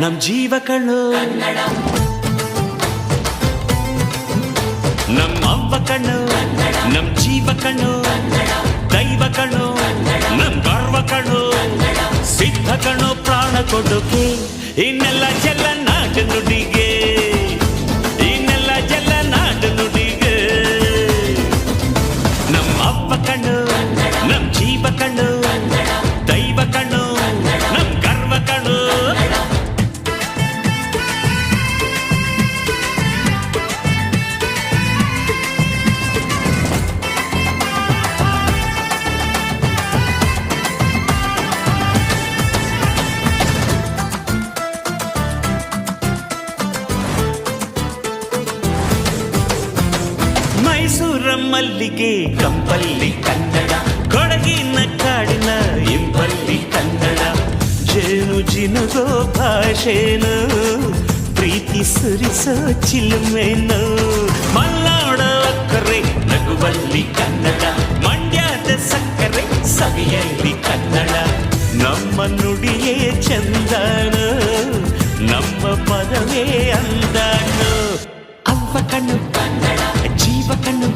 ನಮ್ ಜೀವ ಕಣ್ಣು, ನಮ್ ಅವ್ವ ಕಣ್ಣು, ನಮ್ ಜೀವ ಕಣ್ಣು, ದೈವ ಕಣ್ಣು, ನಮ್ ಗರ್ವ ಕಣ್ಣು, ಸಿದ್ಧ ಕಣ್ಣು, ಪ್ರಾಣ ಕೊಡುಗೆ ಇನ್ನೆಲ್ಲ ಜಲ ನಾಡು ನುಡಿಗೆ, ಇನ್ನೆಲ್ಲ ಜಲ ನಾಡು ನುಡಿಗೆ. ನಮ್ ಅವ್ವ ಕಣ್ಣು, ನಮ್ ಜೀವ ಕಣ್ಣು, ದೈವ ಕಣ್ಣು, ನಮ್ ಗರ್ವ ಕಣ್ಣು. ಮೈಸೂರ ಮಲ್ಲಿಗೆ ಕಂಪಲ್ಲಿ ಕನ್ನಡ, ಕೊಡಗಿನ ಕಾಡಿನ ಇಂಪಲ್ಲಿ ಕನ್ನಡ, ಜೇನು ಜಿನುಗೋ ಭಾಷೆನು, ಪ್ರೀತಿ ಸುರಿಸೋ ಚಿಲುಮೆನು, ಮಲ್ನಾಡ ಅಕ್ಕರೆ ನಗುವಲ್ಲಿ ಕನ್ನಡ, ಮಂಡ್ಯದ ಸಕ್ಕರೆ ಸವಿಯಲ್ಲಿ ಕನ್ನಡ, ನಮ್ಮ ನುಡಿಯೇ ಚಂದನು, ನಮ್ಮ ಪದವೇ ಅಂದನು. ಅವ್ವ ಕಣ್ಣು, ಜೀವ ಕಣ್ಣು,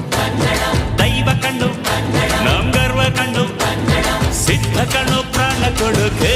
ದೈವ ಕಣ್ಣು, ನಮ್ ಗರ್ವ ಕಣ್ಣು, ಸಿದ್ಧ ಕಣ್ಣು, ಪ್ರಾಣ ಕೊಡುಗೆ.